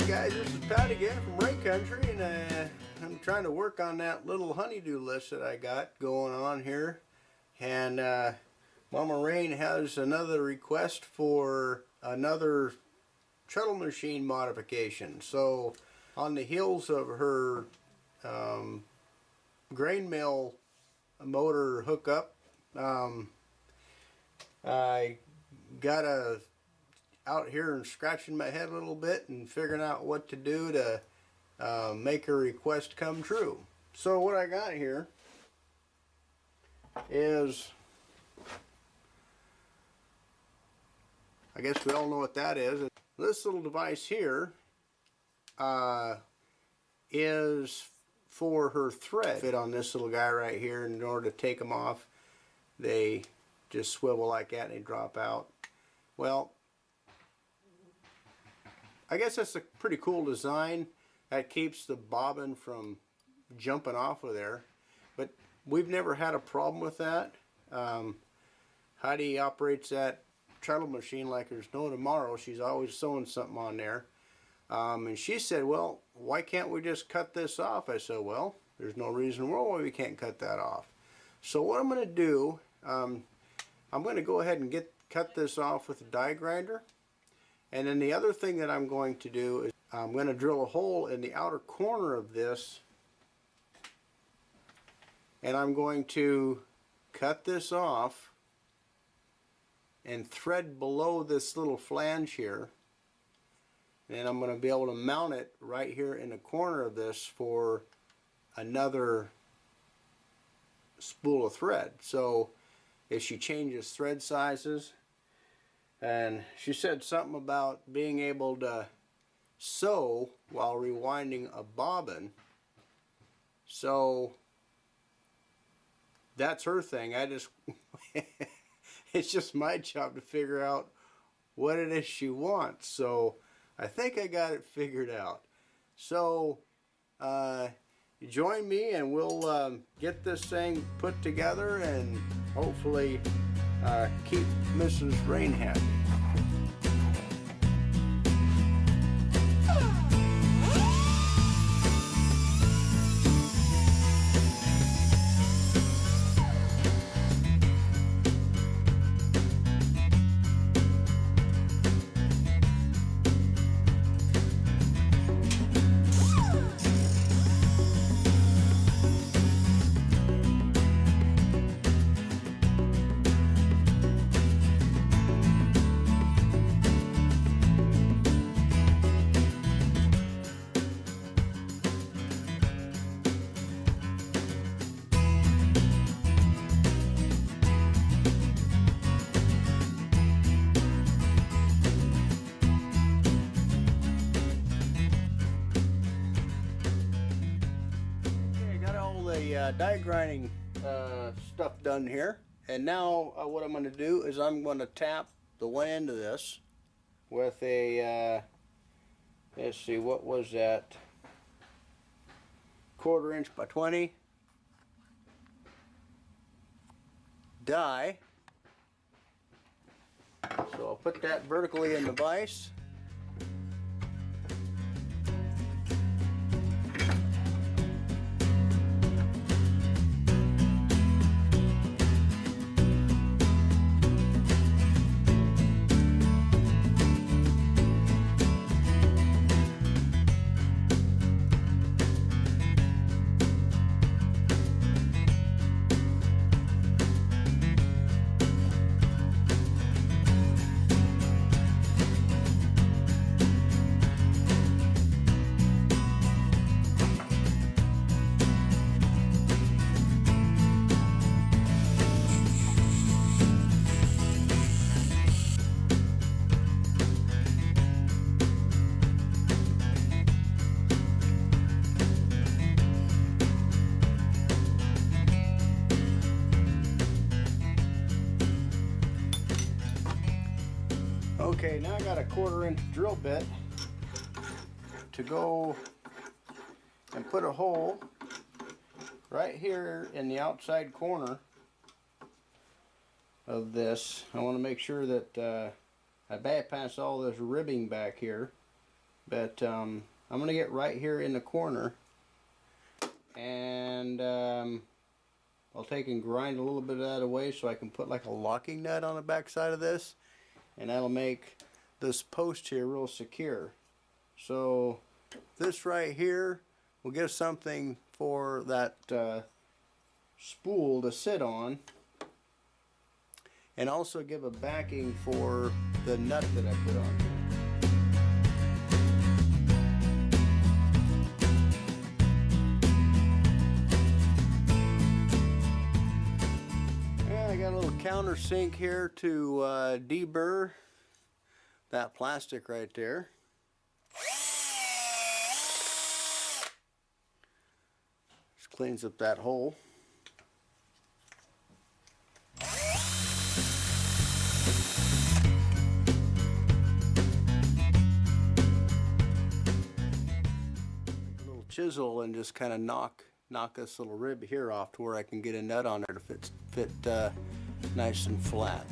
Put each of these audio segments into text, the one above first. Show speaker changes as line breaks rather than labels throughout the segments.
Hey guys, this is Pat again from Ray Country, and I'm trying to work on that little honeydew list that I got going on here. And Mama Rain has another request for another treadle machine modification. So on the heels of her grain mill motor hookup, I got out here and scratching my head a little bit and figuring out what to do to make her request come true. So what I got here is, I guess we all know what that is. This little device here is for her thread. Fit on this little guy right here, and in order to take them off, they just swivel like that and they drop out. Well, I guess that's a pretty cool design. That keeps the bobbin from jumping off of there, but we've never had a problem with that. Heidi operates that treadle machine like there's no tomorrow. She's always sewing something on there. And she said, well, why can't we just cut this off? I said, well, there's no reason why we can't cut that off. So what I'm going to do, I'm going to go ahead and cut this off with a die grinder. And then the other thing that I'm going to do is I'm going to drill a hole in the outer corner of this, and I'm going to cut this off and thread below this little flange here. And I'm going to be able to mount it right here in the corner of this for another spool of thread. So if she changes thread sizes, and she said something about being able to sew while rewinding a bobbin. So that's her thing. I just it's just my job to figure out what it is she wants. So I think I got it figured out. So join me and we'll get this thing put together and hopefully keep Mrs. Rain happy. Die grinding stuff done here, and now what I'm going to do is I'm going to tap the one end of this with a let's see, what was that, 1/4 inch by 20 die. So I'll put that vertically in the vise. Okay, now I got a 1/4 inch drill bit to go and put a hole right here in the outside corner of this. I want to make sure that I bypass all this ribbing back here. But I'm going to get right here in the corner, and I'll take and grind a little bit of that away so I can put like a locking nut on the back side of this, and that'll make this post here real secure. So this right here will give something for that spool to sit on, and also give a backing for the nut that I put on here. I got a little countersink here to deburr that plastic right there. Just cleans up that hole. A little chisel and just kind of knock this little rib here off to where I can get a nut on there to fit nice and flat.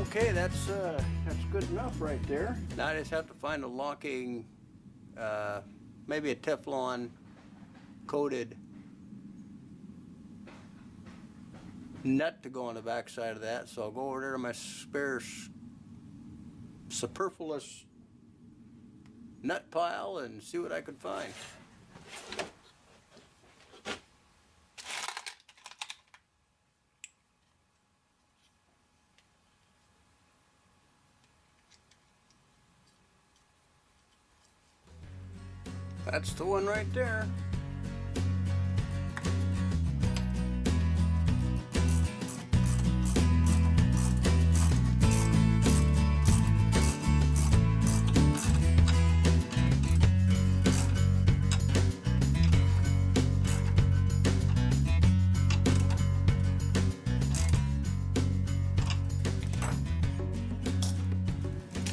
Okay, that's good enough right there. Now I just have to find a locking, maybe a Teflon coated nut to go on the back side of that. So I'll go over there to my spare superfluous nut pile and see what I could find. That's the one right there.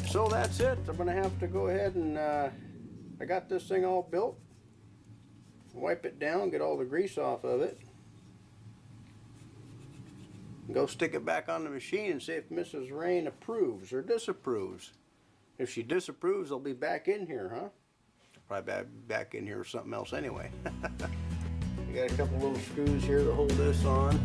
So that's it. I'm gonna have to go ahead and I got this thing all built. Wipe it down, get all the grease off of it. Go stick it back on the machine and see if Mrs. Rain approves or disapproves. If she disapproves, I'll be back in here, huh? Probably back in here with something else anyway. We got a couple little screws here to hold this on.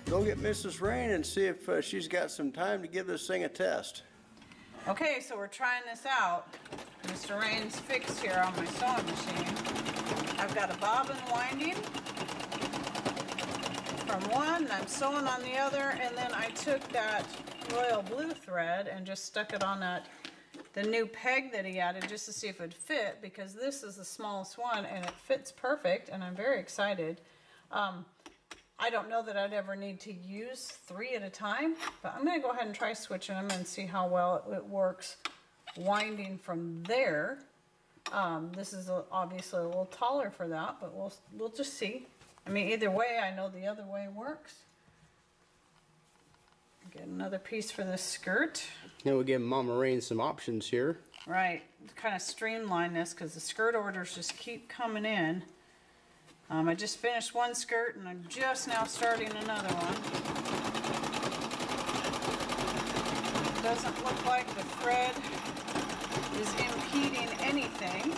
Go get Mrs. Rain and see if she's got some time to give this thing a test.
Okay, so we're trying this out. Mr. Rain's fixed here on my sewing machine. I've got a bobbin winding from one, and I'm sewing on the other, and then I took that royal blue thread and just stuck it on the new peg that he added just to see if it would fit, because this is the smallest one and it fits perfect, and I'm very excited. I don't know that I'd ever need to use 3 at a time, but I'm going to go ahead and try switching them and see how well it works winding from there. This is obviously a little taller for that, but we'll just see. I mean, either way, I know the other way works. Get another piece for this skirt.
Now we'll give Mama Rain some options here.
Right, kind of streamline this because the skirt orders just keep coming in. I just finished one skirt and I'm just now starting another one. It doesn't look like the thread is impeding anything.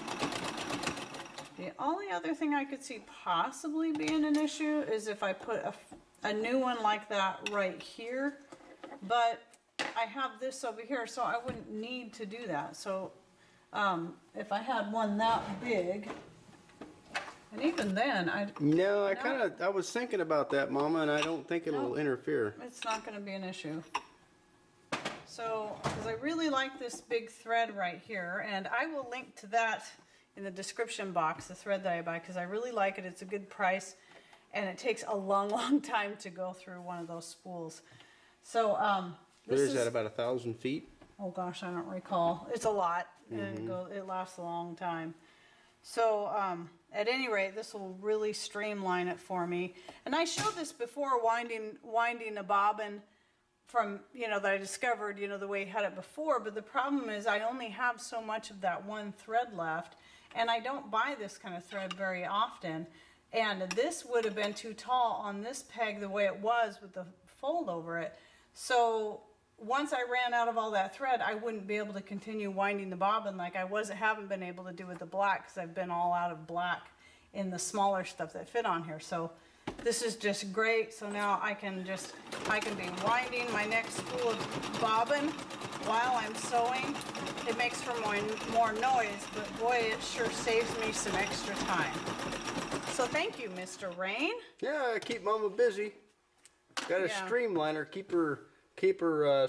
The only other thing I could see possibly being an issue is if I put a new one like that right here, but I have this over here, so I wouldn't need to do that. So if I had one that big, and even then, I
was thinking about that, Mama, and I don't think it'll interfere.
It's not going to be an issue. So, because I really like this big thread right here, and I will link to that in the description box, the thread that I buy, because I really like it. It's a good price, and it takes a long, long time to go through one of those spools. So
What
this
is that, about 1,000 feet?
oh gosh, I don't recall. It's a lot, and it lasts a long time. So at any rate, this will really streamline it for me. And I showed this before, winding a bobbin from, that I discovered, the way I had it before. But the problem is I only have so much of that one thread left, and I don't buy this kind of thread very often. And this would have been too tall on this peg the way it was with the fold over it. So once I ran out of all that thread, I wouldn't be able to continue winding the bobbin like I haven't been able to do with the black, because I've been all out of black in the smaller stuff that fit on here. So this is just great. So now I can be winding my next spool of bobbin while I'm sewing. It makes for more noise, but boy, it sure saves me some extra time. So thank you, Mr. Rain.
Yeah, keep Mama busy. Got to
Yeah.
streamline her, keep her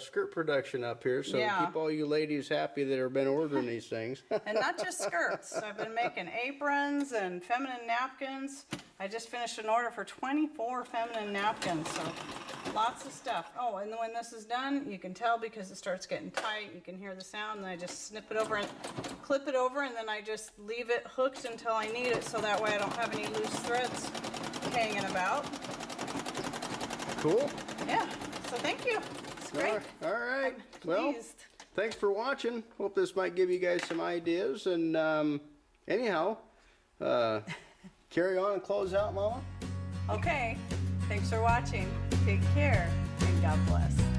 skirt production up here, so
Yeah.
keep all you ladies happy that have been ordering these things.
And not just skirts. I've been making aprons and feminine napkins. I just finished an order for 24 feminine napkins, so lots of stuff. Oh, and when this is done, you can tell because it starts getting tight. You can hear the sound, and I just snip it over and clip it over, and then I just leave it hooked until I need it, so that way I don't have any loose threads hanging about.
Cool.
Yeah, so thank you. It's great.
All right.
I'm
Well,
pleased.
thanks for watching. Hope this might give you guys some ideas. And anyhow, carry on and close out, Mama.
Okay, thanks for watching. Take care, and God bless.